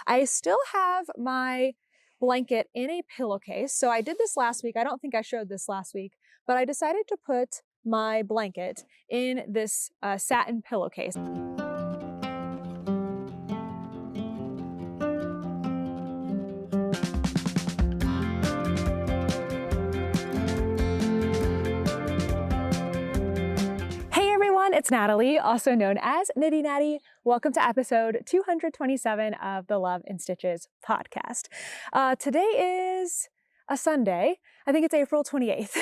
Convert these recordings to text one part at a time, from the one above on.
I still have my blanket in a pillowcase. So I did this last week. I don't think I showed this last week, but I decided to put my blanket in this satin pillowcase. Hey everyone, it's Natalie, also known as Knitty Natty. Welcome to episode 227 of the Love in Stitches podcast. Today is a Sunday. I think it's April 28th.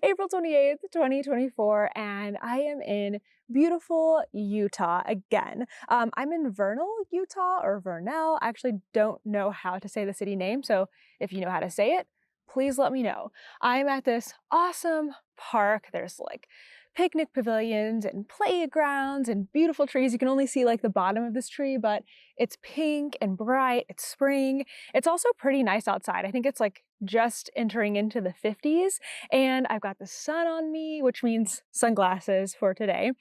April 28th, 2024, and I am in beautiful Utah again. I'm in Vernal, Utah, or Vernal. I actually don't know how to say the city name, so if you know how to say it, please let me know. I'm at this awesome park. There's like picnic pavilions and playgrounds and beautiful trees. You can only see like the bottom of this tree, but it's pink and bright. It's spring. It's also pretty nice outside. I think it's like just entering into the 50s, and I've got the sun on me, which means sunglasses for today.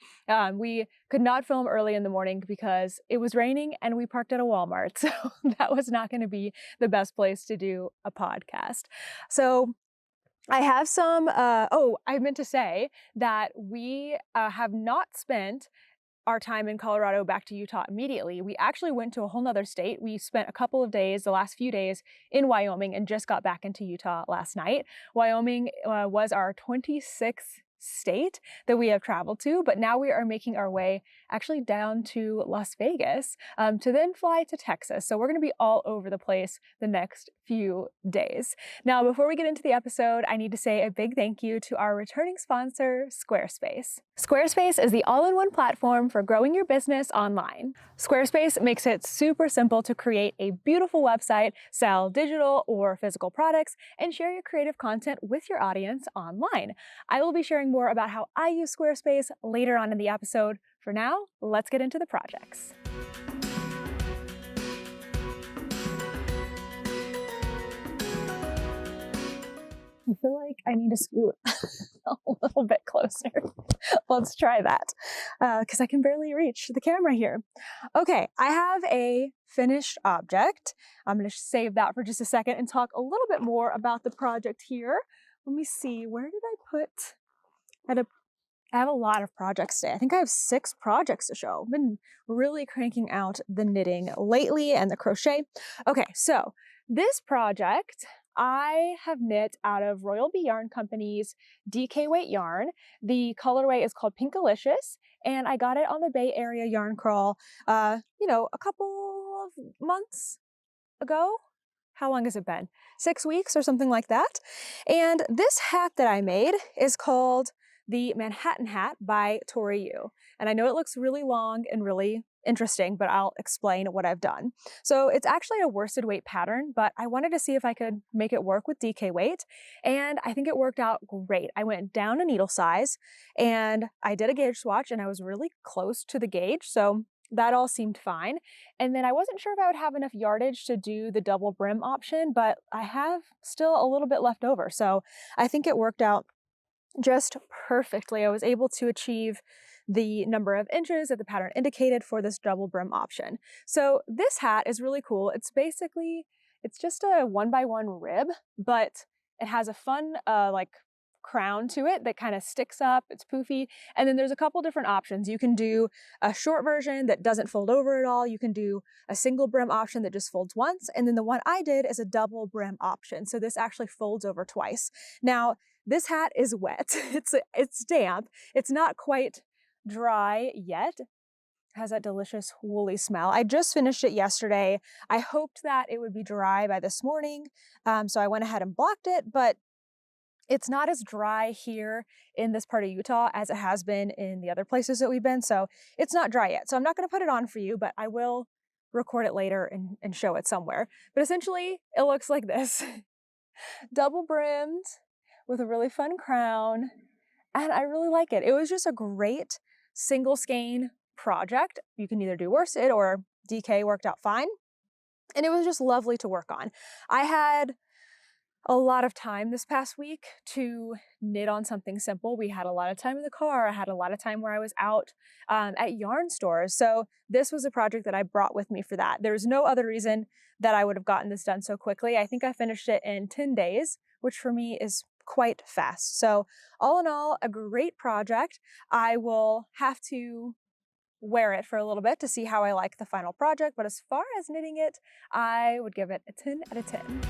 We could not film early in the morning because it was raining and we parked at a Walmart. So that was not going to be the best place to do a podcast. So I have some, I meant to say that we have not spent our time in Colorado back to Utah immediately. We actually went to a whole nother state. We spent a couple of days, the last few days, in Wyoming and just got back into Utah last night. Wyoming was our 26th state that we have traveled to, but now we are making our way actually down to Las Vegas to then fly to Texas. So we're going to be all over the place the next few days. Now, before we get into the episode, I need to say a big thank you to our returning sponsor, Squarespace. Squarespace is the all-in-one platform for growing your business online. Squarespace makes it super simple to create a beautiful website, sell digital or physical products, and share your creative content with your audience online. I will be sharing more about how I use Squarespace later on in the episode. For now, let's get into the projects. I feel like I need to scoot a little bit closer. Let's try that, because I can barely reach the camera here. Okay, I have a finished object. I'm going to save that for just a second and talk a little bit more about the project here. Let me see, where did I put? I have a lot of projects today. I think I have 6 projects to show. I've been really cranking out the knitting lately and the crochet. Okay, so this project I have knit out of Royal Bee Yarn Company's DK weight yarn. The colorway is called Pinkalicious, and I got it on the Bay Area Yarn Crawl, a couple of months ago. How long has it been? 6 weeks or something like that. And this hat that I made is called the Manhattan Hat by Tori Yu. And I know it looks really long and really interesting, but I'll explain what I've done. So it's actually a worsted weight pattern, but I wanted to see if I could make it work with DK weight. And I think it worked out great. I went down a needle size and I did a gauge swatch and I was really close to the gauge. So that all seemed fine. And then I wasn't sure if I would have enough yardage to do the double brim option, but I have still a little bit left over. So I think it worked out just perfectly. I was able to achieve the number of inches that the pattern indicated for this double brim option. So this hat is really cool. It's just a 1x1 rib, but it has a fun crown to it that kind of sticks up. It's poofy. And then there's a couple different options. You can do a short version that doesn't fold over at all. You can do a single brim option that just folds once. And then the one I did is a double brim option. So this actually folds over twice. Now, this hat is wet. It's damp. It's not quite dry yet. It has that delicious woolly smell. I just finished it yesterday. I hoped that it would be dry by this morning. So I went ahead and blocked it, but it's not as dry here in this part of Utah as it has been in the other places that we've been. So it's not dry yet. So I'm not going to put it on for you, but I will record it later and show it somewhere. But essentially it looks like this. Double brimmed with a really fun crown. And I really like it. It was just a great single skein project. You can either do worsted or DK, worked out fine. And it was just lovely to work on. I had a lot of time this past week to knit on something simple. We had a lot of time in the car. I had a lot of time where I was out at yarn stores. So this was a project that I brought with me for that. There's no other reason that I would have gotten this done so quickly. I think I finished it in 10 days, which for me is quite fast. So all in all, a great project. I will have to wear it for a little bit to see how I like the final project. But as far as knitting it, I would give it a 10 out of 10.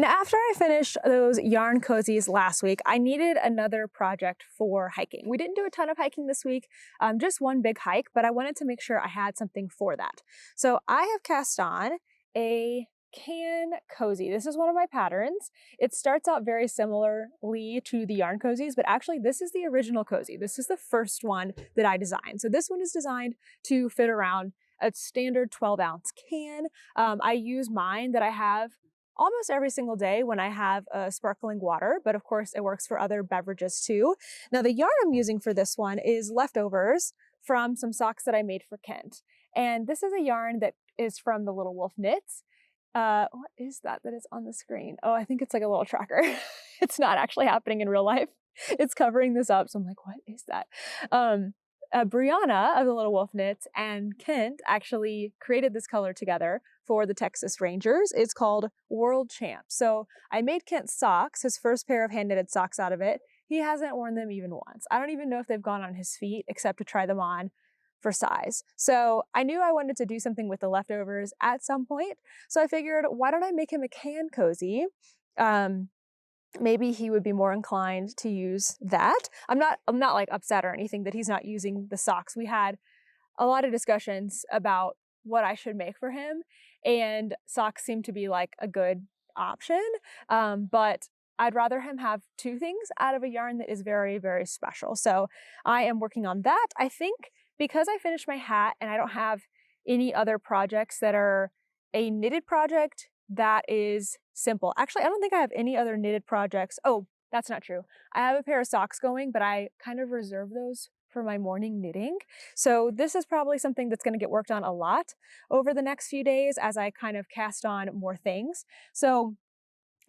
Now, after I finished those yarn cozies last week, I needed another project for hiking. We didn't do a ton of hiking this week, just one big hike, but I wanted to make sure I had something for that. So I have cast on a can cozy. This is one of my patterns. It starts out very similarly to the yarn cozies, but actually this is the original cozy. This is the first one that I designed. So this one is designed to fit around a standard 12-ounce can. I use mine that I have almost every single day when I have sparkling water, but of course it works for other beverages too. Now the yarn I'm using for this one is leftovers from some socks that I made for Kent. And this is a yarn that is from the Little Wolf Knits. What is that is on the screen? Oh, I think it's like a little tracker. It's not actually happening in real life. It's covering this up. So I'm like, what is that? Brianna of the Little Wolf Knits and Kent actually created this color together for the Texas Rangers. It's called World Champ. So I made Kent socks, his first pair of hand knitted socks out of it. He hasn't worn them even once. I don't even know if they've gone on his feet except to try them on for size. So I knew I wanted to do something with the leftovers at some point. So I figured, why don't I make him a can cozy? Maybe he would be more inclined to use that. I'm not like upset or anything that he's not using the socks. We had a lot of discussions about what I should make for him, and socks seem to be like a good option. But I'd rather him have two things out of a yarn that is very, very special. So I am working on that. I think because I finished my hat and I don't have any other projects that are a knitted project that is simple. Actually, I don't think I have any other knitted projects. Oh, that's not true. I have a pair of socks going, but I kind of reserve those for my morning knitting. So this is probably something that's going to get worked on a lot over the next few days as I kind of cast on more things. So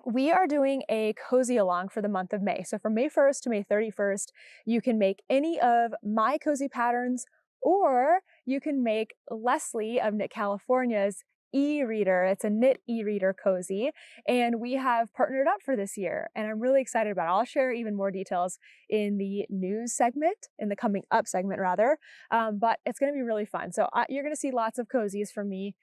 we are doing a cozy along for the month of May. So from May 1st to May 31st, you can make any of my cozy patterns, or you can make Leslie of Knit California's e-reader. It's a knit e-reader cozy, and we have partnered up for this year, and I'm really excited about it. I'll share even more details in the news segment, in the coming up segment rather, but it's going to be really fun. So you're going to see lots of cozies from me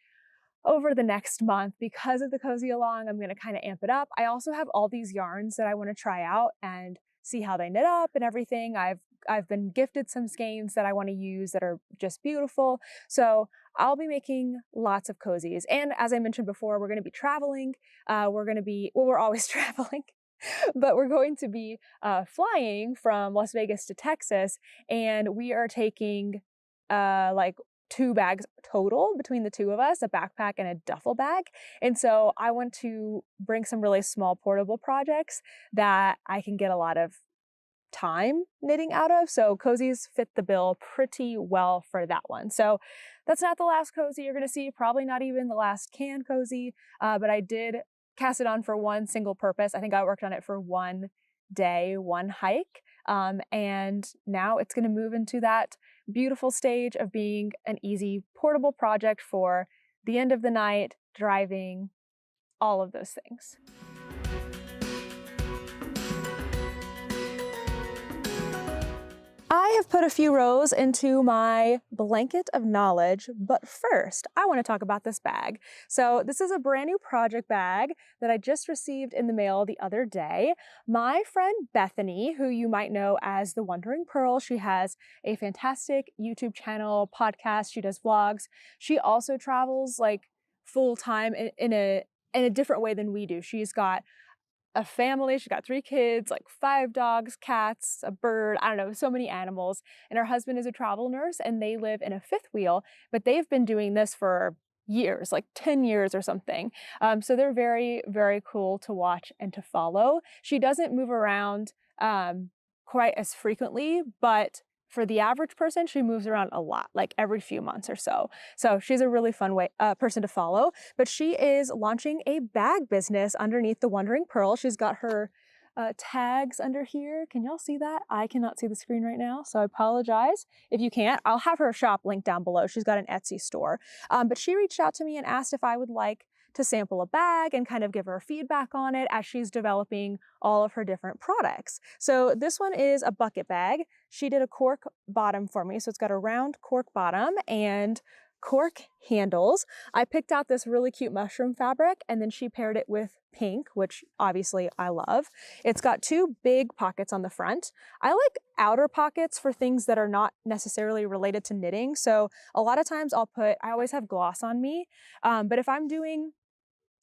over the next month. Because of the cozy along, I'm going to kind of amp it up. I also have all these yarns that I want to try out and see how they knit up and everything. I've been gifted some skeins that I want to use that are just beautiful. So I'll be making lots of cozies. And as I mentioned before, we're going to be traveling. We're always traveling, but we're going to be flying from Las Vegas to Texas, and we are taking like 2 bags total between the two of us, a backpack and a duffel bag. And so I want to bring some really small portable projects that I can get a lot of time knitting out of. So cozies fit the bill pretty well for that one. So that's not the last cozy you're going to see, probably not even the last can cozy, but I did cast it on for one single purpose. I think I worked on it for one day, one hike. And now it's going to move into that beautiful stage of being an easy portable project for the end of the night, driving, all of those things. I have put a few rows into my blanket of knowledge, but first I want to talk about this bag. So this is a brand new project bag that I just received in the mail the other day. My friend Bethany, who you might know as The Wandering Pearl, she has a fantastic YouTube channel, podcast, she does vlogs. She also travels like full time in a different way than we do. She's got a family. She's got 3 kids, like 5 dogs, cats, a bird, I don't know, so many animals. And her husband is a travel nurse and they live in a 5th wheel, but they've been doing this for years, like 10 years or something. So they're very, very cool to watch and to follow. She doesn't move around quite as frequently, but for the average person, she moves around a lot, like every few months or so. So she's a really fun person to follow. But she is launching a bag business underneath the Wandering Pearl. She's got her tags under here. Can y'all see that? I cannot see the screen right now, so I apologize if you can't. I'll have her shop linked down below. She's got an Etsy store. But she reached out to me and asked if I would like to sample a bag and kind of give her feedback on it as she's developing all of her different products. So this one is a bucket bag. She did a cork bottom for me. So it's got a round cork bottom and cork handles. I picked out this really cute mushroom fabric and then she paired it with pink, which obviously I love. It's got two big pockets on the front. I like outer pockets for things that are not necessarily related to knitting. So a lot of times I always have gloss on me. But if I'm doing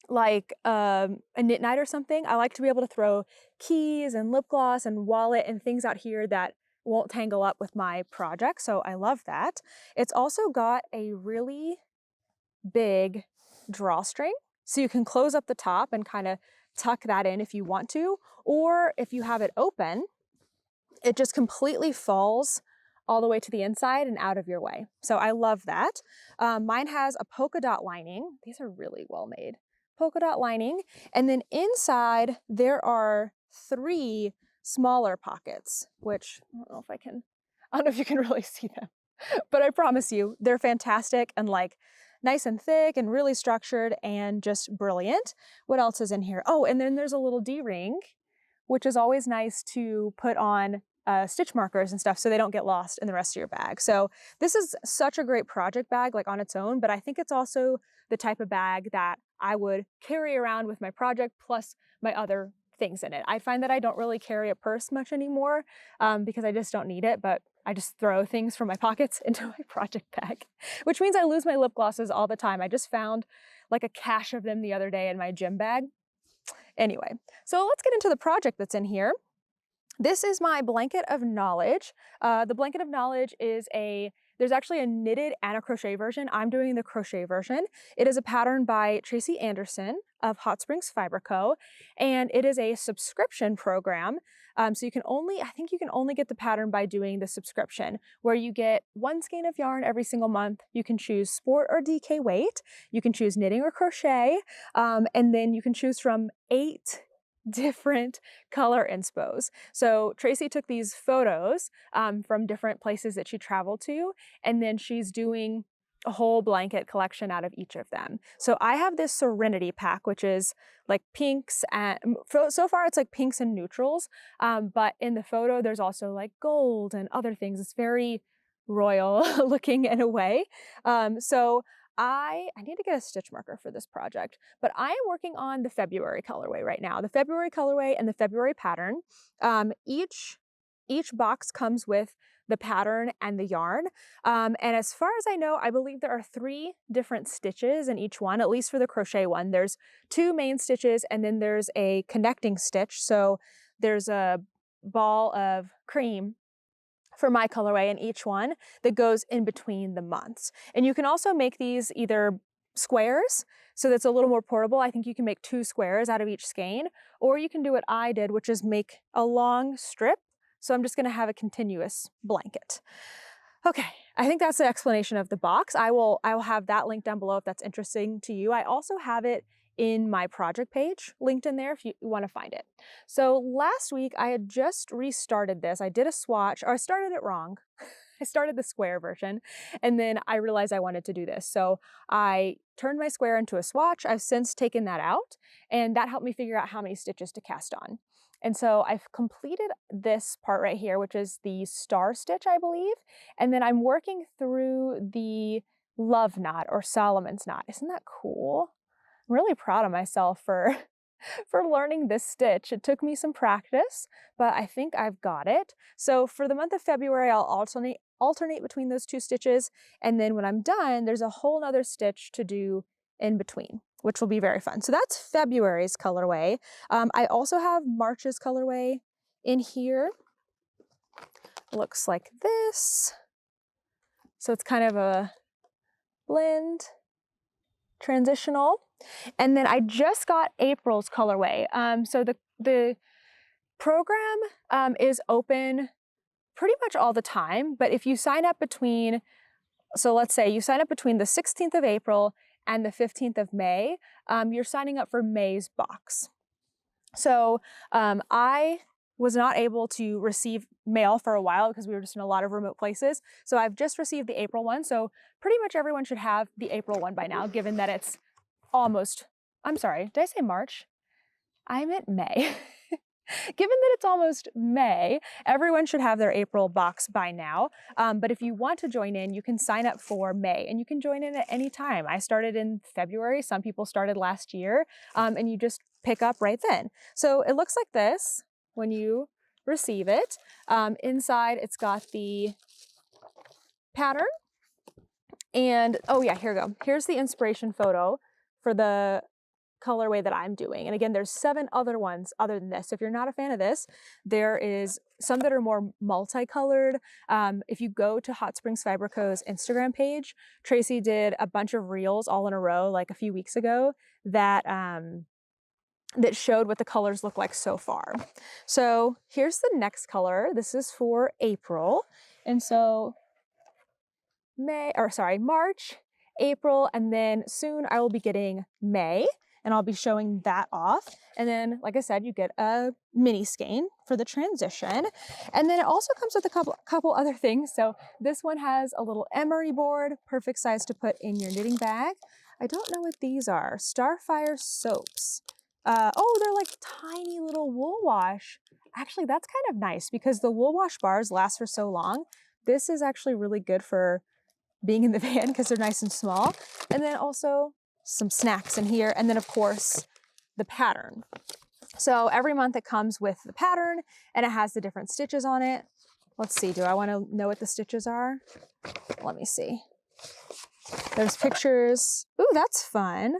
like a knit night or something, I like to be able to throw keys and lip gloss and wallet and things out here that won't tangle up with my project. So I love that. It's also got a really big drawstring. So you can close up the top and kind of tuck that in if you want to, or if you have it open, it just completely falls all the way to the inside and out of your way. So I love that. Mine has a polka dot lining. These are really well made. Polka dot lining. And then inside there are 3 smaller pockets, which I don't know if you can really see them, but I promise you they're fantastic and like nice and thick and really structured and just brilliant. What else is in here? Oh, and then there's a little D-ring, which is always nice to put on stitch markers and stuff so they don't get lost in the rest of your bag. So this is such a great project bag like on its own, but I think it's also the type of bag that I would carry around with my project plus my other things in it. I find that I don't really carry a purse much anymore because I just don't need it, but I just throw things from my pockets into my project bag, which means I lose my lip glosses all the time. I just found like a cache of them the other day in my gym bag. Anyway, so let's get into the project that's in here. This is my blanket of knowledge. The blanket of knowledge is there's actually a knitted and a crochet version. I'm doing the crochet version. It is a pattern by Tracy Anderson of Hot Springs Fiber Co. And it is a subscription program. So I think you can only get the pattern by doing the subscription, where you get 1 skein of yarn every single month. You can choose sport or DK weight. You can choose knitting or crochet. And then you can choose from 8 different color inspos. So Tracy took these photos from different places that she traveled to, and then she's doing a whole blanket collection out of each of them. So I have this Serenity pack, which is like pinks, and so far it's like pinks and neutrals, but in the photo there's also like gold and other things. It's very royal looking in a way. So I need to get a stitch marker for this project, but I am working on the February colorway right now. The February colorway and the February pattern. Each box comes with the pattern and the yarn. And as far as I know, I believe there are 3 different stitches in each one, at least for the crochet one. There's 2 main stitches and then there's a connecting stitch. So there's a ball of cream for my colorway in each one that goes in between the months. And you can also make these either squares, so that's a little more portable. I think you can make 2 squares out of each skein, or you can do what I did, which is make a long strip. So I'm just gonna have a continuous blanket. Okay, I think that's the explanation of the box. I will have that linked down below if that's interesting to you. I also have it in my project page linked in there if you want to find it. So last week I had just restarted this. I did a swatch, or I started it wrong. I started the square version and then I realized I wanted to do this. So I turned my square into a swatch. I've since taken that out and that helped me figure out how many stitches to cast on. And so I've completed this part right here, which is the star stitch, I believe. And then I'm working through the love knot or Solomon's knot. Isn't that cool? I'm really proud of myself for learning this stitch. It took me some practice, but I think I've got it. So for the month of February, I'll alternate between those 2 stitches. And then when I'm done, there's a whole nother stitch to do in between, which will be very fun. So that's February's colorway. I also have March's colorway in here. Looks like this. So it's kind of a blend, transitional. And then I just got April's colorway. So the program is open pretty much all the time, but if you sign up between, so let's say you sign up between the 16th of April and the 15th of May, you're signing up for May's box. So I was not able to receive mail for a while because we were just in a lot of remote places. So I've just received the April one. So pretty much everyone should have the April one by now, given that it's almost, I'm sorry, did I say March? I meant May. Given that it's almost May, everyone should have their April box by now. But if you want to join in, you can sign up for May and you can join in at any time. I started in February. Some people started last year, and you just pick up right then. So it looks like this when you receive it. Inside, it's got the pattern. And oh yeah, here we go. Here's the inspiration photo for the colorway that I'm doing. And again, there's 7 other ones other than this. So if you're not a fan of this, there is some that are more multicolored. If you go to Hot Springs Fiber Co.'s Instagram page, Tracy did a bunch of reels all in a row like a few weeks ago that that showed what the colors look like so far. So here's the next color. This is for April. And so March, April, and then soon I will be getting May. And I'll be showing that off. And then, like I said, you get a mini skein for the transition. And then it also comes with a couple other things. So this one has a little emery board, perfect size to put in your knitting bag. I don't know what these are. Starfire soaps. Oh, they're like tiny little wool wash. Actually, that's kind of nice because the wool wash bars last for so long. This is actually really good for being in the van because they're nice and small. And then also some snacks in here, and then of course the pattern. So every month it comes with the pattern and it has the different stitches on it. Let's see, do I want to know what the stitches are? Let me see. There's pictures. Ooh, that's fun.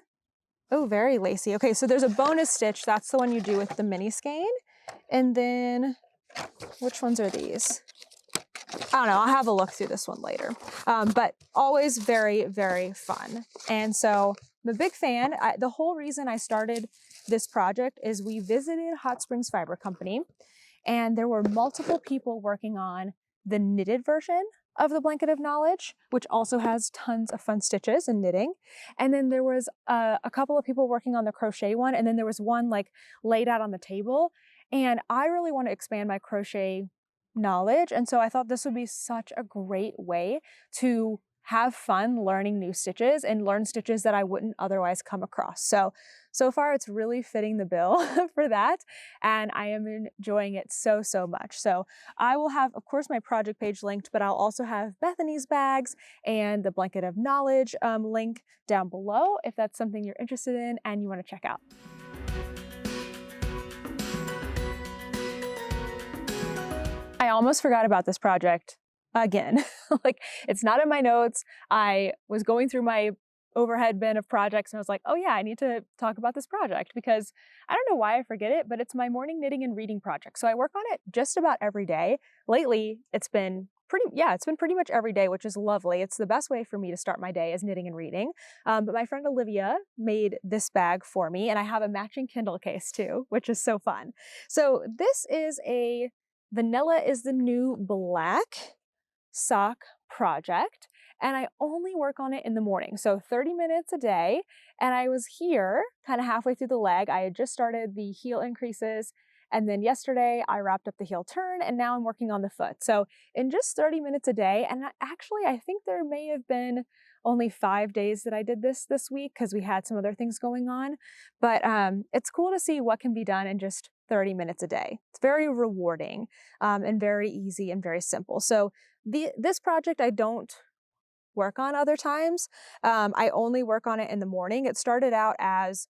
Oh, very lacy. Okay, so there's a bonus stitch. That's the one you do with the mini skein. And then which ones are these? I don't know, I'll have a look through this one later. But always very, very fun. And so I'm a big fan. The whole reason I started this project is we visited Hot Springs Fiber Company, and there were multiple people working on the knitted version of the Blanket of Knowledge, which also has tons of fun stitches and knitting. And then there was a couple of people working on the crochet one, and then there was one like laid out on the table. And I really want to expand my crochet knowledge. And so I thought this would be such a great way to have fun learning new stitches and learn stitches that I wouldn't otherwise come across. So far it's really fitting the bill for that. And I am enjoying it so, so much. So I will have, of course, my project page linked, but I'll also have Bethany's bags and the Blanket of Knowledge link down below if that's something you're interested in and you want to check out. I almost forgot about this project again. Like, it's not in my notes. I was going through my overhead bin of projects and I was like, oh yeah, I need to talk about this project because I don't know why I forget it, but it's my morning knitting and reading project. So I work on it just about every day. Lately, it's been pretty much every day, which is lovely. It's the best way for me to start my day is knitting and reading. But my friend Olivia made this bag for me and I have a matching Kindle case too, which is so fun. So this is a Vanilla is the New Black sock project, and I only work on it in the morning, so 30 minutes a day. And I was here kind of halfway through the leg. I had just started the heel increases, and then yesterday I wrapped up the heel turn, and now I'm working on the foot. So in just 30 minutes a day, and actually I think there may have been only 5 days that I did this week because we had some other things going on. But it's cool to see what can be done in just 30 minutes a day. It's very rewarding and very easy and very simple. So this project I don't work on other times. I only work on it in the morning. It started out as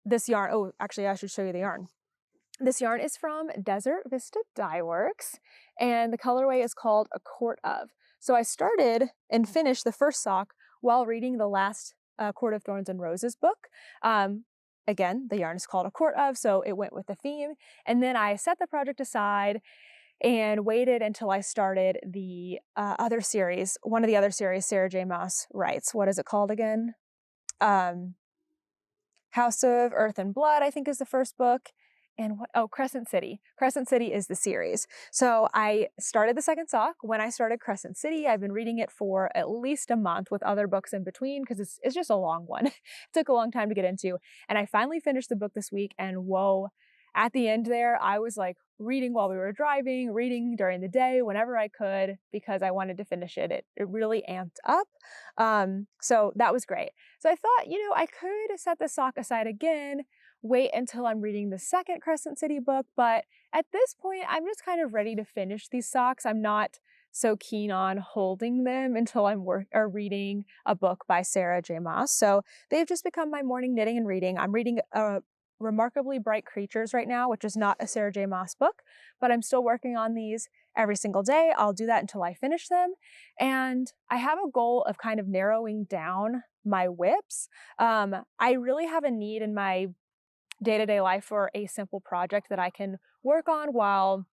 this yarn. Oh, actually I should show you the yarn. This yarn is from Desert Vista Dye Works, and the colorway is called A Court Of. So I started and finished the first sock while reading the last Court of Thorns and Roses book. Again, the yarn is called A Court Of, so it went with the theme. And then I set the project aside and waited until I started the other series, one of the other series Sarah J. Maas writes. What is it called again? House of Earth and Blood, I think, is the first book. and what, oh, Crescent City. Crescent City is the series. So I started the second sock when I started Crescent City. I've been reading it for at least a month with other books in between because it's just a long one. It took a long time to get into. And I finally finished the book this week, and whoa, at the end there, I was like reading while we were driving, reading during the day, whenever I could, because I wanted to finish it. It really amped up. So that was great. So I thought, I could set the sock aside again, wait until I'm reading the second Crescent City book, but at this point, I'm just kind of ready to finish these socks. I'm not so keen on holding them until I'm reading a book by Sarah J. Maas. So they've just become my morning knitting and reading. I'm reading Remarkably Bright Creatures right now, which is not a Sarah J. Maas book, but I'm still working on these every single day. I'll do that until I finish them. And I have a goal of kind of narrowing down my whips. I really have a need in my day-to-day life for a simple project that I can work on while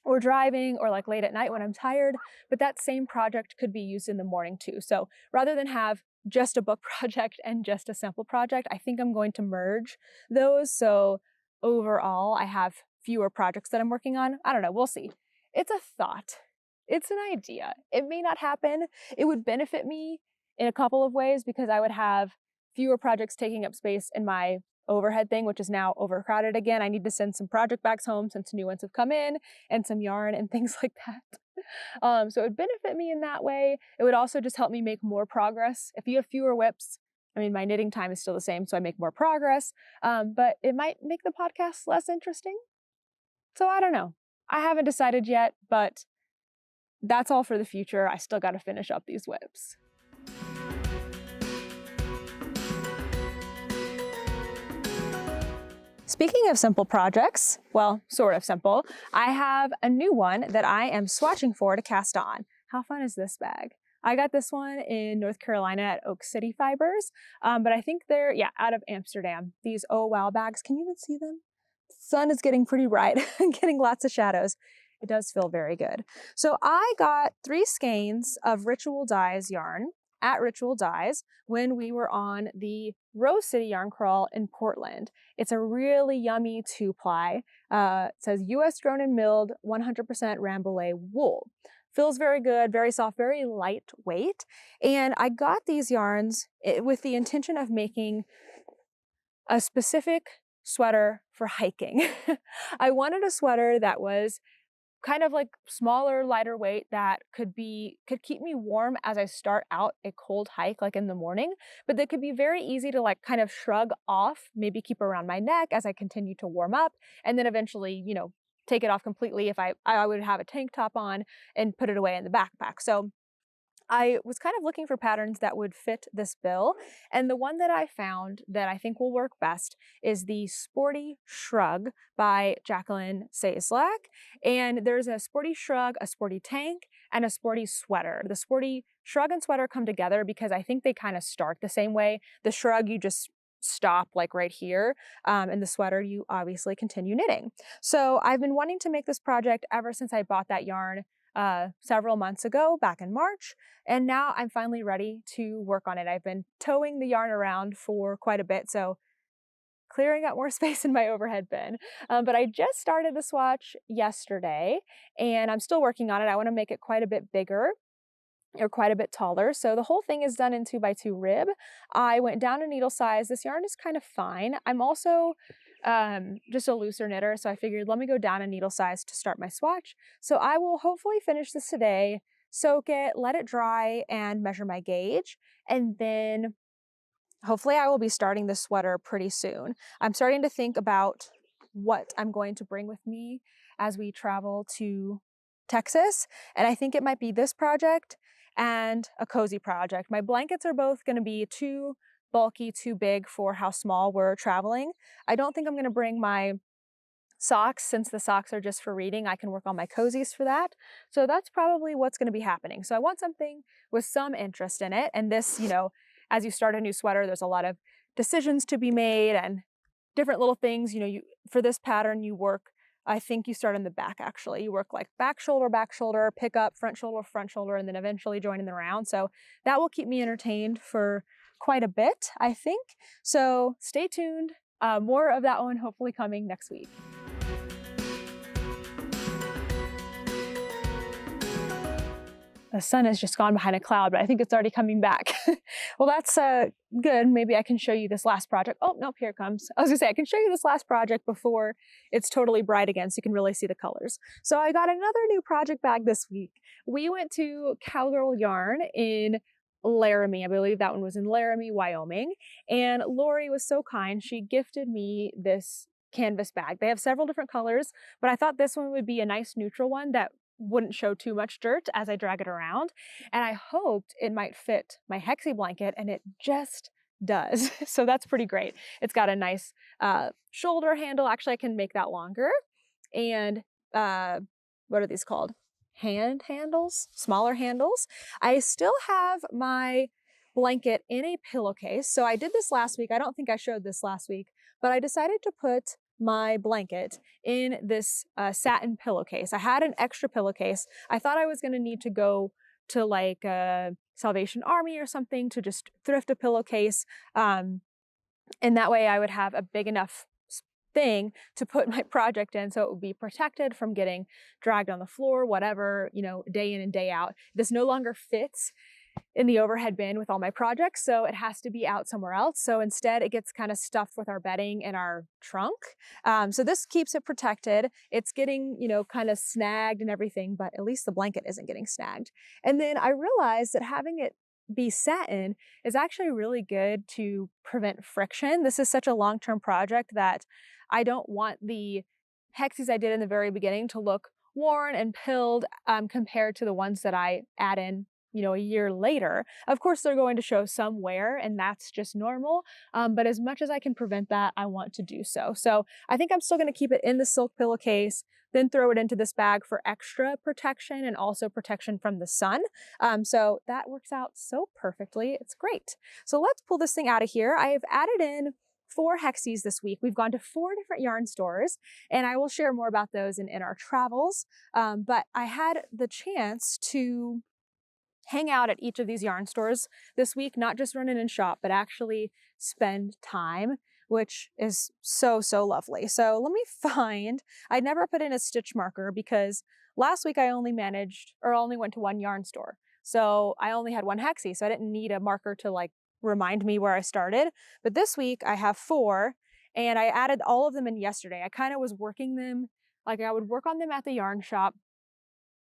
we're driving or like late at night when I'm tired, but that same project could be used in the morning too. So rather than have just a book project and just a simple project, I think I'm going to merge those. So overall, I have fewer projects that I'm working on. I don't know, we'll see. It's a thought. It's an idea. It may not happen. It would benefit me in a couple of ways because I would have fewer projects taking up space in my overhead thing, which is now overcrowded again. I need to send some project bags home since new ones have come in, and some yarn and things like that. So it would benefit me in that way. It would also just help me make more progress. If you have fewer whips, I mean, my knitting time is still the same, so I make more progress, but it might make the podcast less interesting. So I don't know. I haven't decided yet, but that's all for the future. I still got to finish up these whips. Speaking of simple projects, well, sort of simple, I have a new one that I am swatching for to cast on. How fun is this bag? I got this one in North Carolina at Oak City Fibers, but I think they're, out of Amsterdam. These Oh Wow bags, can you even see them? The sun is getting pretty bright and getting lots of shadows. It does feel very good. So I got 3 skeins of Ritual Dyes yarn at Ritual Dyes when we were on the Rose City Yarn Crawl in Portland. It's a really yummy 2-ply. It says US grown and milled 100% Rambouillet wool. Feels very good, very soft, very lightweight. And I got these yarns with the intention of making a specific sweater for hiking. I wanted a sweater that was kind of like smaller, lighter weight that could keep me warm as I start out a cold hike, like in the morning, but that could be very easy to like kind of shrug off, maybe keep around my neck as I continue to warm up, and then eventually, take it off completely if I would have a tank top on and put it away in the backpack. So I was kind of looking for patterns that would fit this bill, and the one that I found that I think will work best is the Sporti Shrug by Jacqueline Sayslak. And there's a Sporti Shrug, a Sporti Tank, and a Sporti Sweater. The Sporti Shrug and Sweater come together because I think they kind of start the same way. The Shrug, you just stop like right here, and the sweater, you obviously continue knitting. So I've been wanting to make this project ever since I bought that yarn several months ago, back in March, and now I'm finally ready to work on it. I've been towing the yarn around for quite a bit, so clearing up more space in my overhead bin. But I just started the swatch yesterday, and I'm still working on it. I want to make it quite a bit bigger, or quite a bit taller. So the whole thing is done in 2x2 rib. I went down a needle size. This yarn is kind of fine. I'm also just a looser knitter, so I figured let me go down a needle size to start my swatch. So I will hopefully finish this today, soak it, let it dry, and measure my gauge, and then hopefully I will be starting this sweater pretty soon. I'm starting to think about what I'm going to bring with me as we travel to Texas, and I think it might be this project and a cozy project. My blankets are both going to be too bulky, too big for how small we're traveling. I don't think I'm going to bring my socks, since the socks are just for reading. I can work on my cozies for that. So that's probably what's going to be happening. So I want something with some interest in it. And this, as you start a new sweater, there's a lot of decisions to be made and different little things. For this pattern, you work, I think you start in the back actually. You work like back shoulder, pick up, front shoulder, and then eventually join in the round. So that will keep me entertained for quite a bit, I think. So stay tuned. More of that one hopefully coming next week. The sun has just gone behind a cloud, but I think it's already coming back. Well, that's good. Maybe I can show you this last project. Oh, nope, here it comes. I was gonna say, I can show you this last project before it's totally bright again so you can really see the colors. So I got another new project bag this week. We went to Cowgirl Yarn in Laramie. I believe that one was in Laramie, Wyoming. And Lori was so kind. She gifted me this canvas bag. They have several different colors, but I thought this one would be a nice neutral one that wouldn't show too much dirt as I drag it around. And I hoped it might fit my Hexie blanket, and it just does. So that's pretty great. It's got a nice shoulder handle. Actually, I can make that longer. And what are these called? Hand handles, smaller handles. I still have my blanket in a pillowcase. So I did this last week. I don't think I showed this last week, but I decided to put my blanket in this satin pillowcase. I had an extra pillowcase. I thought I was going to need to go to like a Salvation Army or something to just thrift a pillowcase. And that way I would have a big enough thing to put my project in so it would be protected from getting dragged on the floor, whatever, you know, day in and day out. This no longer fits in the overhead bin with all my projects, so it has to be out somewhere else. So instead it gets kind of stuffed with our bedding in our trunk. So this keeps it protected. It's getting, you know, kind of snagged and everything, but at least the blanket isn't getting snagged. And then I realized that having it be satin is actually really good to prevent friction. This is such a long-term project that I don't want the Hexies I did in the very beginning to look worn and pilled compared to the ones that I add in, you know, a year later. Of course, they're going to show some wear, and that's just normal. But as much as I can prevent that, I want to do so. So I think I'm still going to keep it in the silk pillowcase, then throw it into this bag for extra protection and also protection from the sun. So that works out so perfectly. It's great. So let's pull this thing out of here. I have added in 4 Hexies this week. We've gone to 4 different yarn stores, and I will share more about those in our travels. But I had the chance to hang out at each of these yarn stores this week, not just run in and shop, but actually spend time, which is so, so lovely. So let me find, I never put in a stitch marker because last week I only went to 1 yarn store. So I only had 1 Hexie, so I didn't need a marker to like remind me where I started. But this week I have 4, and I added all of them in yesterday. I kind of was working them, like I would work on them at the yarn shop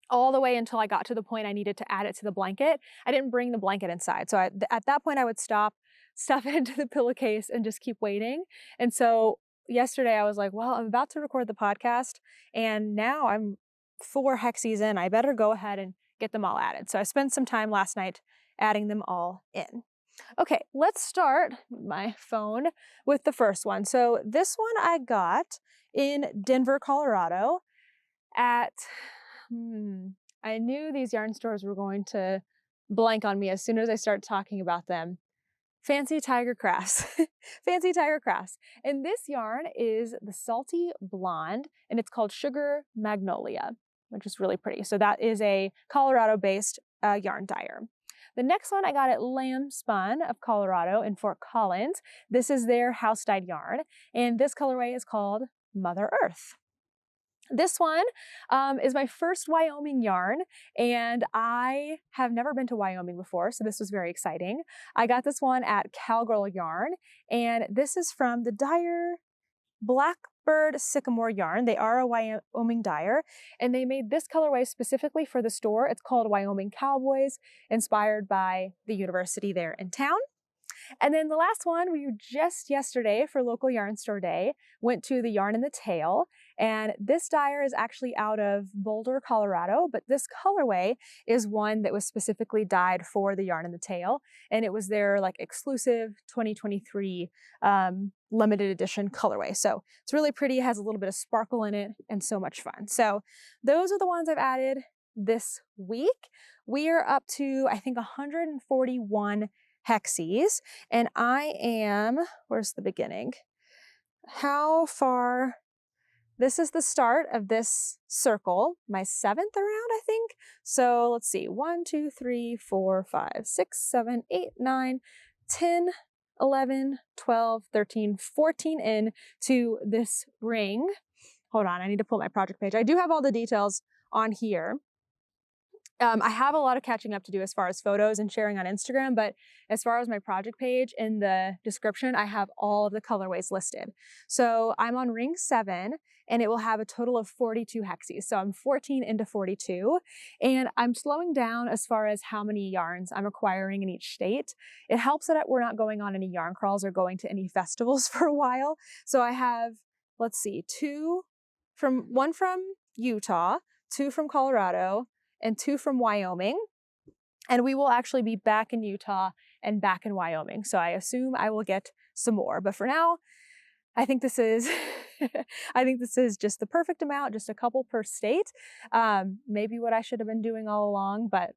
all the way until I got to the point I needed to add it to the blanket. I didn't bring the blanket inside. So at that point I would stop, stuff it into the pillowcase, and just keep waiting. And so yesterday I was like, well, I'm about to record the podcast, and now I'm 4 Hexies in. I better go ahead and get them all added. So I spent some time last night adding them all in. Okay, let's start my phone with the first one. So this one I got in Denver, Colorado at, I knew these yarn stores were going to blank on me as soon as I start talking about them. Fancy Tiger Crafts. Fancy Tiger Crafts. And this yarn is the Salty Blonde, and it's called Sugar Magnolia, which is really pretty. So that is a Colorado-based yarn dyer. The next one I got at Lamb Spun of Colorado in Fort Collins. This is their house dyed yarn, and this colorway is called Mother Earth. This one is my first Wyoming yarn, and I have never been to Wyoming before, so this was very exciting. I got this one at Cowgirl Yarn, and this is from the dyer Blackbird Sycamore Yarn. They are a Wyoming dyer, and they made this colorway specifically for the store. It's called Wyoming Cowboys, inspired by the university there in town. And then the last one, we just yesterday for local yarn store day, went to the Yarn in the Tail. And this dyer is actually out of Boulder, Colorado, but this colorway is one that was specifically dyed for the Yarn in the Tail. And it was their like exclusive 2023 limited edition colorway. So it's really pretty, has a little bit of sparkle in it, and so much fun. So those are the ones I've added this week. We are up to, I think, 141 Hexies, and I am, where's the beginning? How far? This is the start of this circle, my 7th around, I think. So let's see, 1, 2, 3, 4, 5, 6, 7, 8, 9, 10, 11, 12, 13, 14 in to this ring. Hold on, I need to pull my project page. I do have all the details on here. I have a lot of catching up to do as far as photos and sharing on Instagram, but as far as my project page, in the description, I have all of the colorways listed. So I'm on ring 7, and it will have a total of 42 hexies. So I'm 14 into 42, and I'm slowing down as far as how many yarns I'm acquiring in each state. It helps that we're not going on any yarn crawls or going to any festivals for a while. So I have, let's see, one from Utah, 2 from Colorado, and 2 from Wyoming. And we will actually be back in Utah and back in Wyoming. So I assume I will get some more. But for now, I think this is I think this is just the perfect amount, just a couple per state. Maybe what I should have been doing all along, but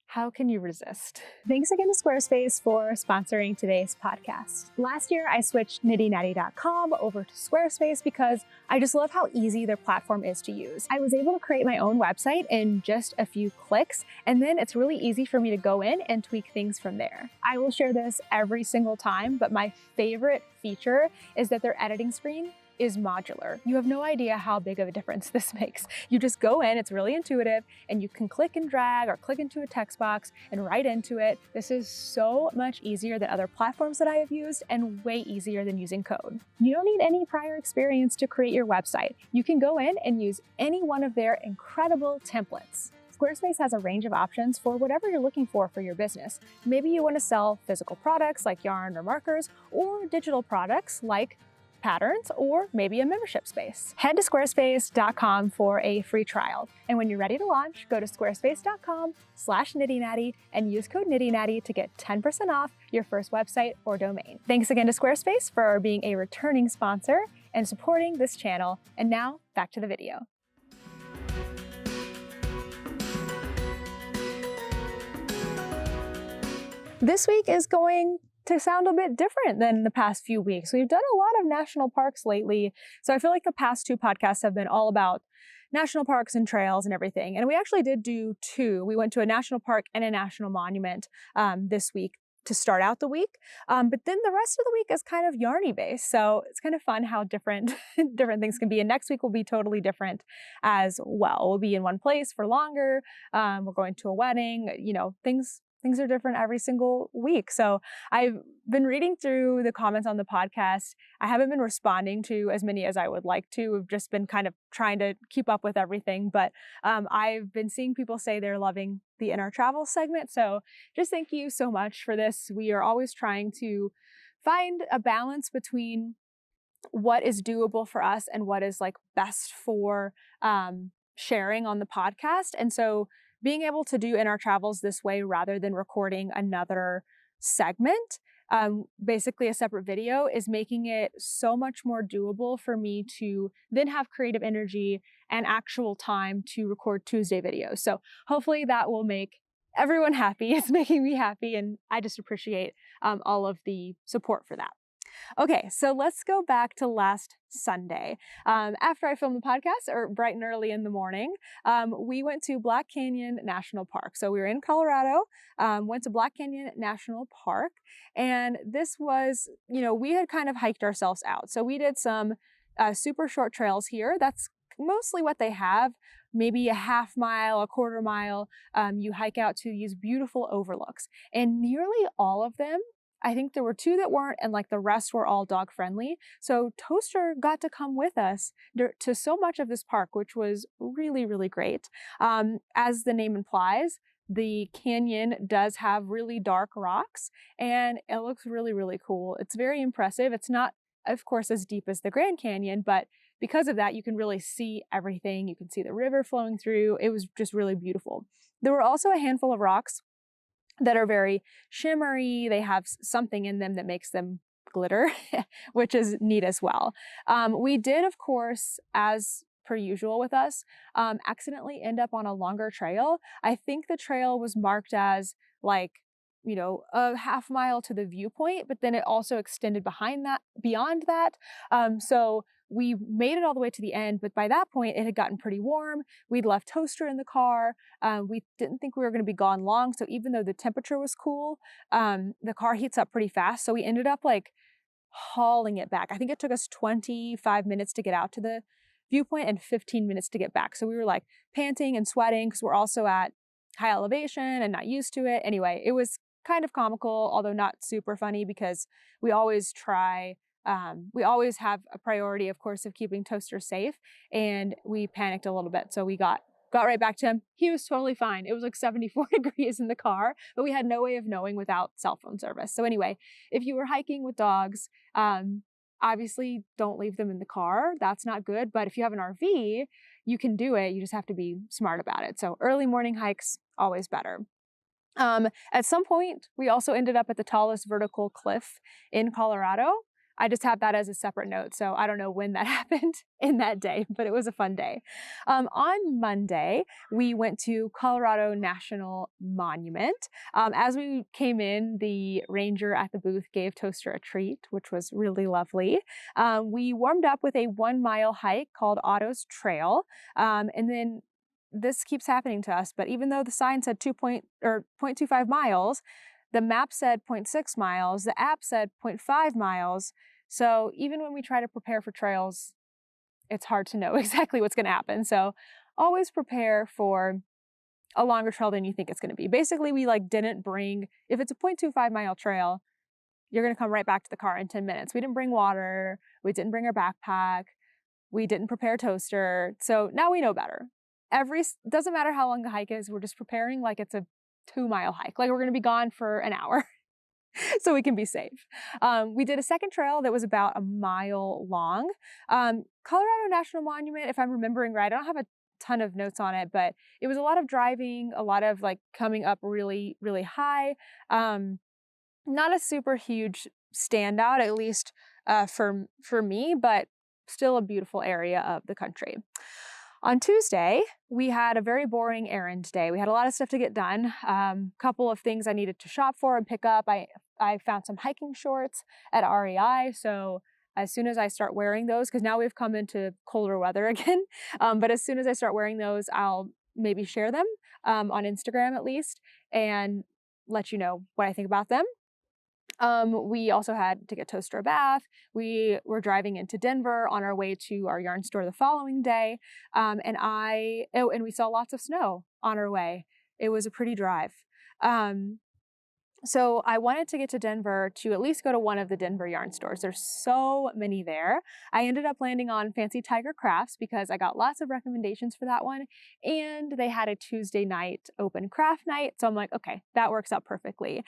how can you resist? Thanks again to Squarespace for sponsoring today's podcast. Last year, I switched KnittyNatty.com over to Squarespace because I just love how easy their platform is to use. I was able to create my own website in just a few clicks, and then it's really easy for me to go in and tweak things from there. I will share this every single time, but my favorite feature is that their editing screen is modular. You have no idea how big of a difference this makes. You just go in, it's really intuitive, and you can click and drag or click into a text box and write into it. This is so much easier than other platforms that I have used and way easier than using code. You don't need any prior experience to create your website. You can go in and use any one of their incredible templates. Squarespace has a range of options for whatever you're looking for your business. Maybe you want to sell physical products like yarn or markers, or digital products like patterns, or maybe a membership space. Head to squarespace.com for a free trial. And when you're ready to launch, go to squarespace.com/KnittyNatty and use code KnittyNatty to get 10% off your first website or domain. Thanks again to Squarespace for being a returning sponsor and supporting this channel. And now back to the video. This week is going to sound a bit different than the past few weeks. We've done a lot of national parks lately, so I feel like the past 2 podcasts have been all about national parks and trails and everything. And we actually did do 2. We went to a national park and a national monument this week to start out the week. But then the rest of the week is kind of yarny based. So it's kind of fun how different things can be. And next week will be totally different as well. We'll be in one place for longer. We're going to a wedding, things are different every single week. So I've been reading through the comments on the podcast. I haven't been responding to as many as I would like to. I've just been kind of trying to keep up with everything. But I've been seeing people say they're loving the In Our Travel segment. So just thank you so much for this. We are always trying to find a balance between what is doable for us and what is like best for sharing on the podcast. And so being able to do In Our Travels this way rather than recording another segment, basically a separate video, is making it so much more doable for me to then have creative energy and actual time to record Tuesday videos. So hopefully that will make everyone happy. It's making me happy, and I just appreciate all of the support for that. Okay, so let's go back to last Sunday. After I filmed the podcast, or bright and early in the morning, we went to Black Canyon National Park. So we were in Colorado, went to Black Canyon National Park, and this was, we had kind of hiked ourselves out. So we did some super short trails here. That's mostly what they have. Maybe a half mile, a quarter mile, you hike out to these beautiful overlooks. And nearly all of them, I think there were 2 that weren't, and like the rest were all dog friendly. So Toaster got to come with us to so much of this park, which was really, really great. As the name implies, the canyon does have really dark rocks, and it looks really, really cool. It's very impressive. It's not, of course, as deep as the Grand Canyon, but because of that, you can really see everything. You can see the river flowing through. It was just really beautiful. There were also a handful of rocks that are very shimmery. They have something in them that makes them glitter, which is neat as well. We did, of course, as per usual with us, accidentally end up on a longer trail. I think the trail was marked as like, a half mile to the viewpoint, but then it also extended beyond that. So we made it all the way to the end, but by that point it had gotten pretty warm. We'd left Toaster in the car. We didn't think we were going to be gone long. So even though the temperature was cool, the car heats up pretty fast. So we ended up like hauling it back. I think it took us 25 minutes to get out to the viewpoint and 15 minutes to get back. So we were like panting and sweating because we're also at high elevation and not used to it. Anyway, it was kind of comical, although not super funny, because we always try, we always have a priority, of course, of keeping Toaster safe, and we panicked a little bit. So we got right back to him. He was totally fine. It was like 74 degrees in the car, but we had no way of knowing without cell phone service. So anyway, if you were hiking with dogs, obviously don't leave them in the car. That's not good. But if you have an RV, you can do it. You just have to be smart about it. So early morning hikes, always better. At some point, we also ended up at the tallest vertical cliff in Colorado. I just have that as a separate note, so I don't know when that happened in that day, but it was a fun day. On Monday, we went to Colorado National Monument. As we came in, the ranger at the booth gave Toaster a treat, which was really lovely. We warmed up with a 1-mile hike called Otto's Trail, and then this keeps happening to us, but even though the sign said 0.25 miles, the map said 0.6 miles, the app said 0.5 miles. So even when we try to prepare for trails, it's hard to know exactly what's going to happen. So always prepare for a longer trail than you think it's going to be. Basically, we didn't bring, if it's a 0.25 mile trail, you're going to come right back to the car in 10 minutes. We didn't bring water. We didn't bring our backpack. We didn't prepare Toaster. So now we know better. Doesn't matter how long the hike is, we're just preparing like it's a 2-mile hike. Like we're going to be gone for an hour so we can be safe. We did a second trail that was about 1 mile long. Colorado National Monument, if I'm remembering right, I don't have a ton of notes on it, but it was a lot of driving, a lot of coming up really, really high. Not a super huge standout, at least for me, but still a beautiful area of the country. On Tuesday, we had a very boring errand day. We had a lot of stuff to get done. Couple of things I needed to shop for and pick up. I found some hiking shorts at REI. So as soon as I start wearing those, because now we've come into colder weather again, but as soon as I start wearing those, I'll maybe share them on Instagram at least and let you know what I think about them. We also had to get Toaster a bath. We were driving into Denver on our way to our yarn store the following day. And we saw lots of snow on our way. It was a pretty drive. So I wanted to get to Denver to at least go to one of the Denver yarn stores. There's so many there. I ended up landing on Fancy Tiger Crafts because I got lots of recommendations for that one. And they had a Tuesday night open craft night. So I'm like, okay, that works out perfectly.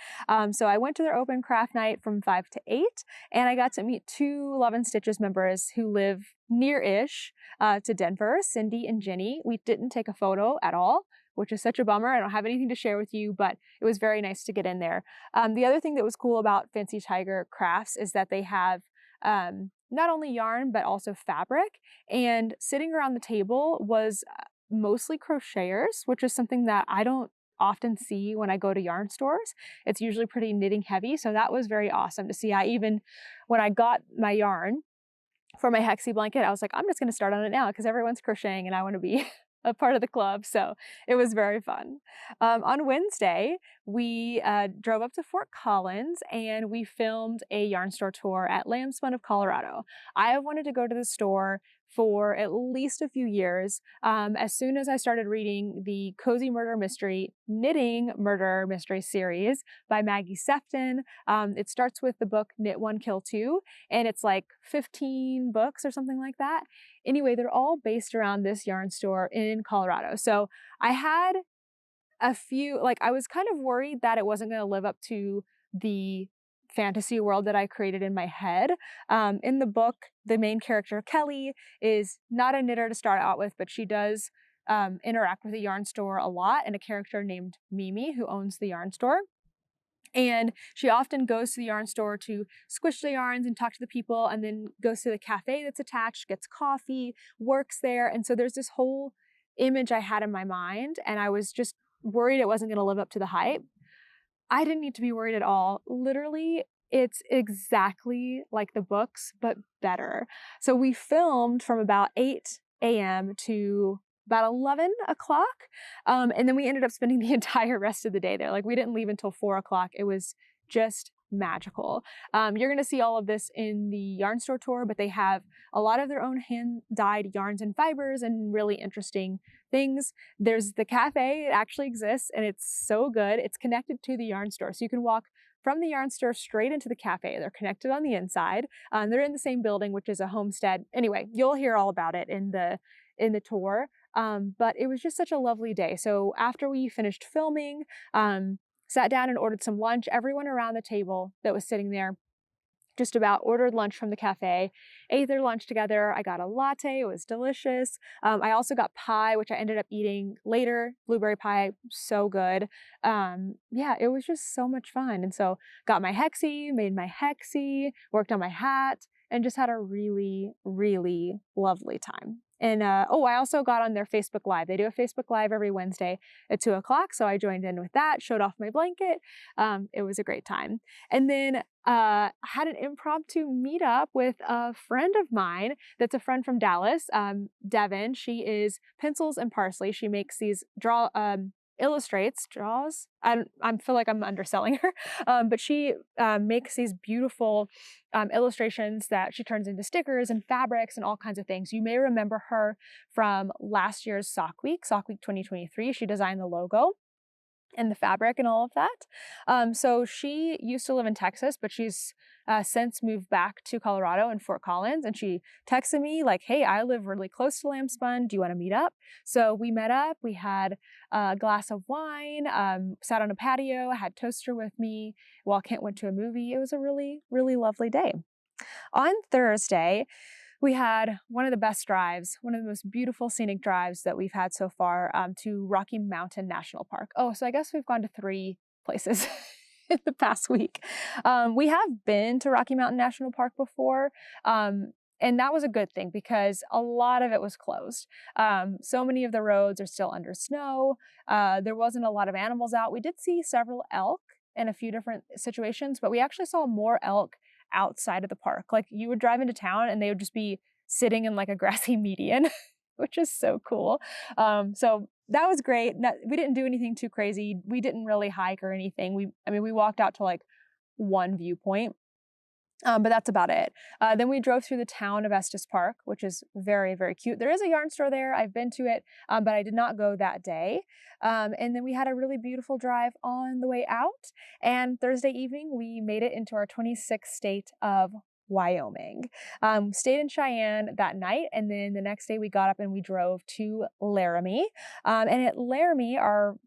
So I went to their open craft night from 5 to 8, and I got to meet 2 Love and Stitches members who live near-ish to Denver, Cindy and Jenny. We didn't take a photo at all, which is such a bummer. I don't have anything to share with you, but it was very nice to get in there. The other thing that was cool about Fancy Tiger Crafts is that they have not only yarn, but also fabric. And sitting around the table was mostly crocheters, which is something that I don't often see when I go to yarn stores. It's usually pretty knitting heavy. So that was very awesome to see. When I got my yarn for my Hexie Blanket, I was like, I'm just going to start on it now because everyone's crocheting and I want to be a part of the club. So it was very fun. On Wednesday, we drove up to Fort Collins and we filmed a yarn store tour at Lambspun of Colorado. I have wanted to go to the store for at least a few years. As soon as I started reading the Cozy Murder Mystery, Knitting Murder Mystery series by Maggie Sefton, it starts with the book Knit One, Kill Two, and it's like 15 books or something like that. Anyway, they're all based around this yarn store in Colorado. So I had a few, I was kind of worried that it wasn't going to live up to the fantasy world that I created in my head. In the book, the main character, Kelly, is not a knitter to start out with, but she does interact with the yarn store a lot, and a character named Mimi who owns the yarn store. And she often goes to the yarn store to squish the yarns and talk to the people, and then goes to the cafe that's attached, gets coffee, works there. And so there's this whole image I had in my mind, and I was just worried it wasn't going to live up to the hype. I didn't need to be worried at all. Literally, it's exactly like the books, but better. So we filmed from about 8 a.m. to about 11 o'clock. And then we ended up spending the entire rest of the day there. We didn't leave until 4 o'clock. It was just magical. You're going to see all of this in the yarn store tour, but they have a lot of their own hand-dyed yarns and fibers and really interesting things. There's the cafe. It actually exists, and it's so good. It's connected to the yarn store, so you can walk from the yarn store straight into the cafe. They're connected on the inside. They're in the same building, which is a homestead. Anyway, you'll hear all about it in the tour. But it was just such a lovely day. So after we finished filming, sat down and ordered some lunch. Everyone around the table that was sitting there just about ordered lunch from the cafe, ate their lunch together. I got a latte, it was delicious. I also got pie, which I ended up eating later, blueberry pie, so good. Yeah, it was just so much fun. And so got my Hexie, made my Hexie, worked on my hat, and just had a really, really lovely time. And oh, I also got on their Facebook Live. They do a Facebook Live every Wednesday at 2 o'clock. So I joined in with that, showed off my blanket. It was a great time. And then had an impromptu meetup with a friend of mine that's a friend from Dallas, Devin. She is Pencils and Parsley. She makes these draws. I feel like I'm underselling her, but she makes these beautiful illustrations that she turns into stickers and fabrics and all kinds of things. You may remember her from last year's Sock Week 2023. She designed the logo and the fabric and all of that. So she used to live in Texas, but she's since moved back to Colorado in Fort Collins. And she texted me like, hey, I live really close to Lambspun. Do you want to meet up? So we met up. We had a glass of wine, sat on a patio. I had toaster with me while Kent went to a movie. It was a really, really lovely day. On Thursday, we had one of the best drives, one of the most beautiful scenic drives that we've had so far, to Rocky Mountain National Park. Oh, so I guess we've gone to 3 places in the past week. We have been to Rocky Mountain National Park before, and that was a good thing because a lot of it was closed. So many of the roads are still under snow. There wasn't a lot of animals out. We did see several elk in a few different situations, but we actually saw more elk outside of the park. Like you would drive into town and they would just be sitting in like a grassy median, which is so cool. So that was great. We didn't do anything too crazy. We didn't really hike or anything. We walked out to like one viewpoint. But that's about it. Then we drove through the town of Estes Park, which is very, very cute. There is a yarn store there. I've been to it, but I did not go that day. And then we had a really beautiful drive on the way out. And Thursday evening, we made it into our 26th state of Wyoming. Stayed in Cheyenne that night, and then the next day we got up and we drove to Laramie. And at Laramie, our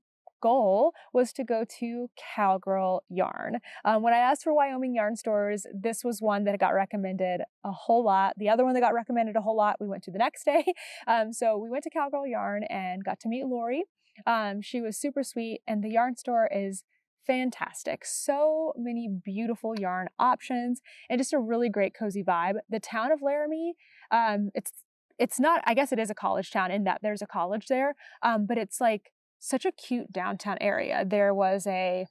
goal was to go to Cowgirl Yarn. When I asked for Wyoming yarn stores, this was one that got recommended a whole lot. The other one that got recommended a whole lot, we went to the next day. So we went to Cowgirl Yarn and got to meet Lori. She was super sweet, and the yarn store is fantastic. So many beautiful yarn options and just a really great cozy vibe. The town of Laramie, it's not, I guess it is a college town in that there's a college there, but it's like such a cute downtown area. There was a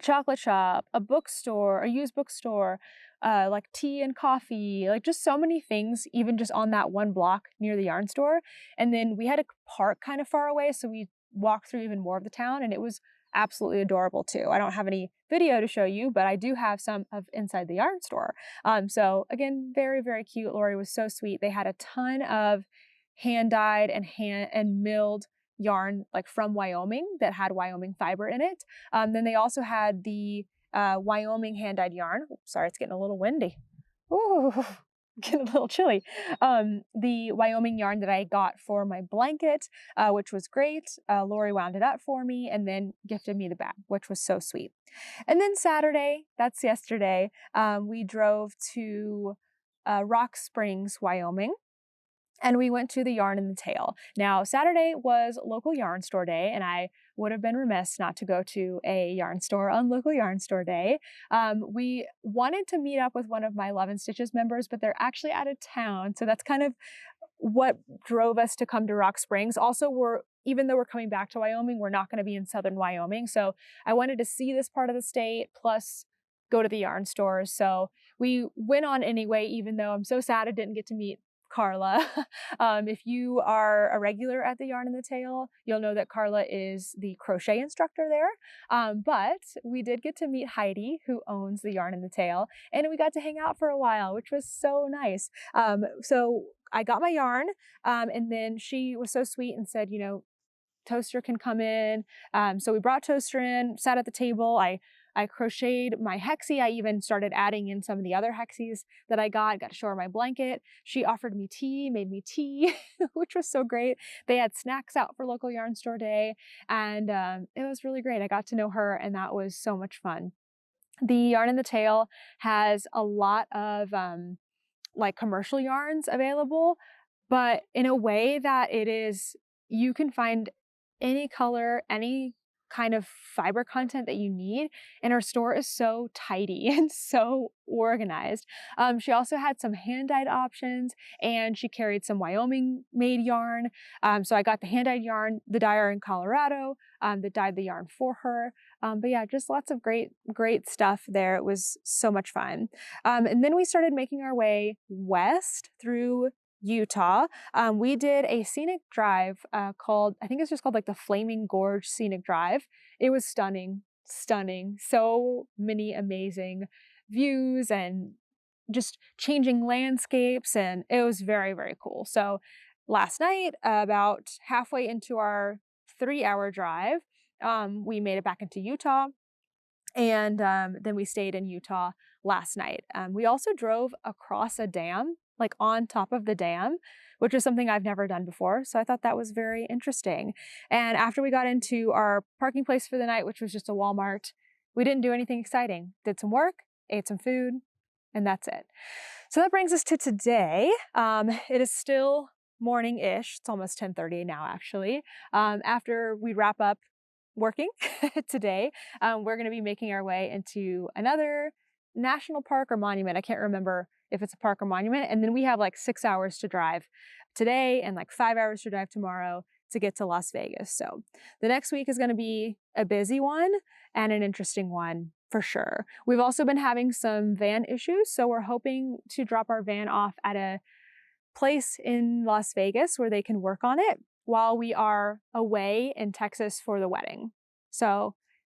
chocolate shop, a bookstore, a used bookstore, like tea and coffee, like just so many things, even just on that one block near the yarn store. And then we had a park kind of far away, so we walked through even more of the town, and it was absolutely adorable too. I don't have any video to show you, but I do have some of inside the yarn store. So again, very, very cute. Lori was so sweet. They had a ton of hand-dyed and milled yarn like from Wyoming that had Wyoming fiber in it. Then they also had the Wyoming hand-dyed yarn. Oops, sorry, it's getting a little windy. Ooh, getting a little chilly. The Wyoming yarn that I got for my blanket, which was great. Lori wound it up for me and then gifted me the bag, which was so sweet. And then Saturday, that's yesterday, we drove to Rock Springs, Wyoming. And we went to the Yarn and the Tail. Now, Saturday was local yarn store day, and I would have been remiss not to go to a yarn store on local yarn store day. We wanted to meet up with one of my Love and Stitches members, but they're actually out of town. So that's kind of what drove us to come to Rock Springs. Also, even though we're coming back to Wyoming, we're not going to be in southern Wyoming. So I wanted to see this part of the state, plus go to the yarn stores. So we went on anyway, even though I'm so sad I didn't get to meet Carla. If you are a regular at the Yarn and the Tail, you'll know that Carla is the crochet instructor there. But we did get to meet Heidi, who owns the Yarn and the Tail, and we got to hang out for a while, which was so nice. So I got my yarn, and then she was so sweet and said, you know, Toaster can come in. So we brought Toaster in, sat at the table. I crocheted my Hexie. I even started adding in some of the other Hexies that I got to show her my blanket. She offered me tea, made me tea, which was so great. They had snacks out for local yarn store day, and it was really great. I got to know her, and that was so much fun. The Yarn and the Tail has a lot of like commercial yarns available, but in a way that you can find any color, any kind of fiber content that you need, and her store is so tidy and so organized. She also had some hand-dyed options, and she carried some Wyoming made yarn. So I got the hand-dyed yarn, the dyer in Colorado, that dyed the yarn for her. But yeah, just lots of great stuff there. It was so much fun. And then we started making our way west through Utah. We did a scenic drive called, I think it's just called like the Flaming Gorge Scenic Drive. It was stunning. So many amazing views and just changing landscapes, and it was very, very cool. So last night, about halfway into our 3-hour drive, we made it back into Utah. And then we stayed in Utah last night. We also drove across a dam, like on top of the dam, which is something I've never done before. So I thought that was very interesting. And after we got into our parking place for the night, which was just a Walmart, we didn't do anything exciting. Did some work, ate some food, and that's it. So that brings us to today. It is still morning-ish. It's almost 10:30 now, actually. After we wrap up working today, we're going to be making our way into another national park or monument. I can't remember if it's a park or monument. And then we have like 6 hours to drive today and like 5 hours to drive tomorrow to get to Las Vegas. So the next week is going to be a busy one and an interesting one for sure. We've also been having some van issues, so we're hoping to drop our van off at a place in Las Vegas where they can work on it while we are away in Texas for the wedding. So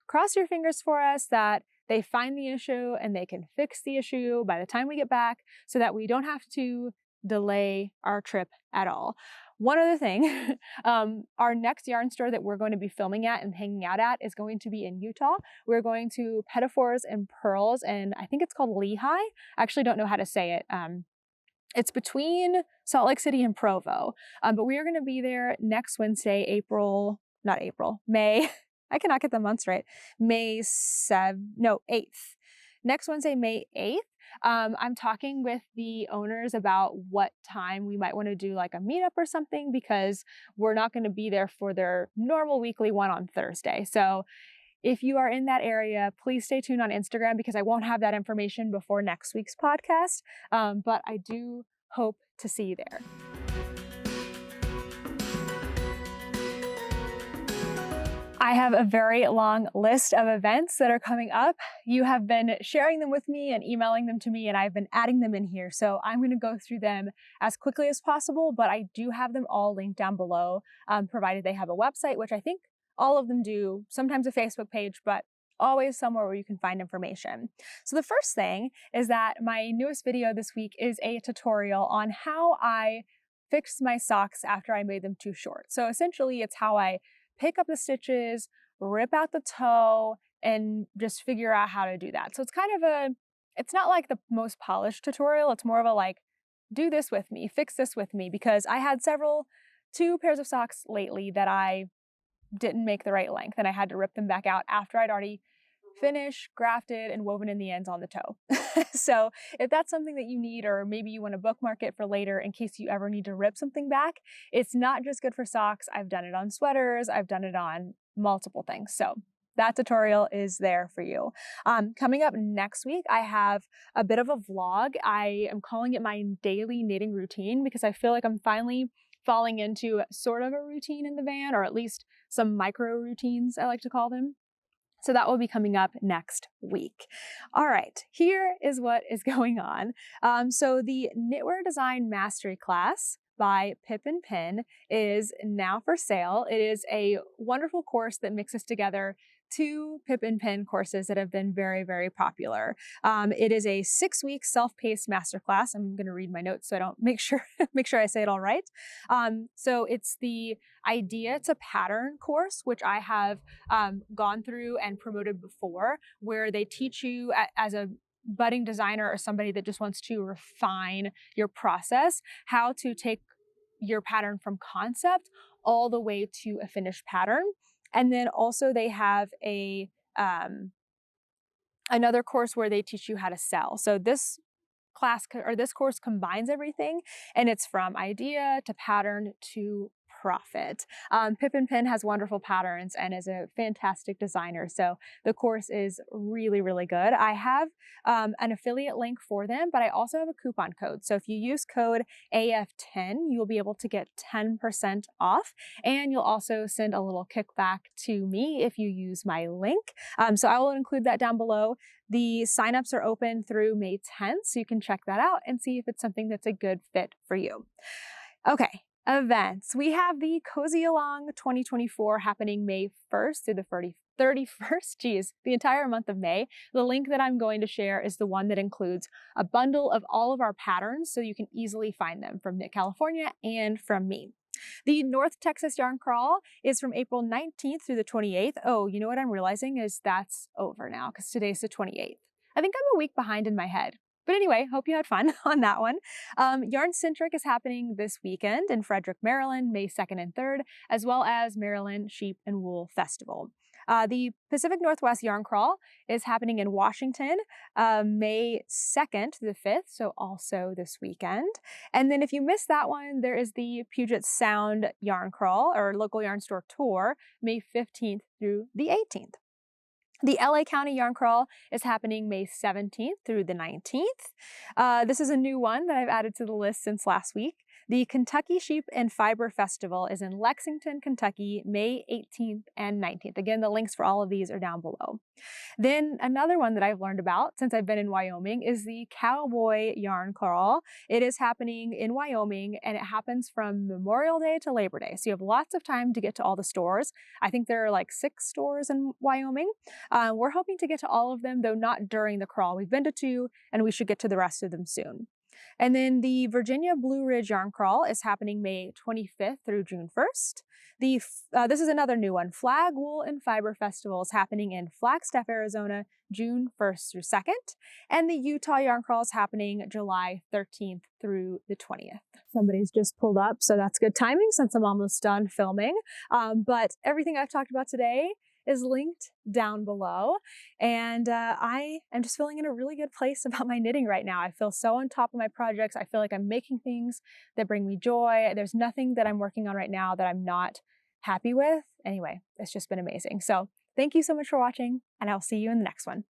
cross your fingers for us that they find the issue and they can fix the issue by the time we get back so that we don't have to delay our trip at all. One other thing, our next yarn store that we're going to be filming at and hanging out at is going to be in Utah. We're going to Pettifours and Pearls, and I think it's called Lehigh. I actually don't know how to say it. It's between Salt Lake City and Provo, but we are going to be there next Wednesday, May. I cannot get the months right. May 8th. Next Wednesday, May 8th. I'm talking with the owners about what time we might want to do like a meetup or something, because we're not going to be there for their normal weekly one on Thursday. So if you are in that area, please stay tuned on Instagram, because I won't have that information before next week's podcast. But I do hope to see you there. I have a very long list of events that are coming up. You have been sharing them with me and emailing them to me, and I've been adding them in here. So I'm going to go through them as quickly as possible, but I do have them all linked down below, provided they have a website, which I think all of them do, sometimes a Facebook page, but always somewhere where you can find information. So the first thing is that my newest video this week is a tutorial on how I fixed my socks after I made them too short. So essentially it's how I pick up the stitches, rip out the toe, and just figure out how to do that. So it's kind of it's not like the most polished tutorial. It's more of a like, do this with me, fix this with me, because I had two pairs of socks lately that I didn't make the right length, and I had to rip them back out after I'd already finished, grafted, and woven in the ends on the toe. So if that's something that you need, or maybe you want to bookmark it for later in case you ever need to rip something back, it's not just good for socks. I've done it on sweaters. I've done it on multiple things. So that tutorial is there for you. Coming up next week, I have a bit of a vlog. I am calling it my daily knitting routine, because I feel like I'm finally falling into sort of a routine in the van, or at least some micro routines, I like to call them. So that will be coming up next week. All right, here is what is going on. So the Knitwear Design Mastery class by Pip and Pin is now for sale. It is a wonderful course that mixes together two Pip and Pin courses that have been very, very popular. It is a 6-week self-paced masterclass. I'm going to read my notes so I don't make sure I say it all right. So it's the Idea to Pattern course, which I have gone through and promoted before, where they teach you as a budding designer or somebody that just wants to refine your process, how to take your pattern from concept all the way to a finished pattern. And then also they have a another course where they teach you how to sell. So this course combines everything, and it's from idea to pattern to profit. Pip and Pin has wonderful patterns and is a fantastic designer, so the course is really, really good. I have an affiliate link for them, but I also have a coupon code. So if you use code AF10, you'll be able to get 10% off, and you'll also send a little kickback to me if you use my link. So I will include that down below. The signups are open through May 10th, so you can check that out and see if it's something that's a good fit for you. Okay, events. We have the Cozy Along 2024 happening May 1st through the 31st, the entire month of May. The link that I'm going to share is the one that includes a bundle of all of our patterns, so you can easily find them from Knit California and from me. The North Texas Yarn Crawl is from April 19th through the 28th. Oh, you know what I'm realizing is that's over now because today's the 28th. I think I'm a week behind in my head. But anyway, hope you had fun on that one. Yarn Centric is happening this weekend in Frederick, Maryland, May 2nd and 3rd, as well as Maryland Sheep and Wool Festival. The Pacific Northwest Yarn Crawl is happening in Washington, May 2nd to the 5th, so also this weekend. And then if you missed that one, there is the Puget Sound Yarn Crawl, or local yarn store tour, May 15th through the 18th. The LA County Yarn Crawl is happening May 17th through the 19th. This is a new one that I've added to the list since last week. The Kentucky Sheep and Fiber Festival is in Lexington, Kentucky, May 18th and 19th. Again, the links for all of these are down below. Then another one that I've learned about since I've been in Wyoming is the Cowboy Yarn Crawl. It is happening in Wyoming, and it happens from Memorial Day to Labor Day. So you have lots of time to get to all the stores. I think there are like 6 stores in Wyoming. We're hoping to get to all of them, though not during the crawl. We've been to 2, and we should get to the rest of them soon. And then the Virginia Blue Ridge Yarn Crawl is happening May 25th through June 1st. This is another new one. Flag Wool and Fiber Festival is happening in Flagstaff, Arizona, June 1st through 2nd. And the Utah Yarn Crawl is happening July 13th through the 20th. Somebody's just pulled up, so that's good timing since I'm almost done filming. But everything I've talked about today is linked down below. And I am just feeling in a really good place about my knitting right now. I feel so on top of my projects. I feel like I'm making things that bring me joy. There's nothing that I'm working on right now that I'm not happy with. Anyway, it's just been amazing. So thank you so much for watching, and I'll see you in the next one.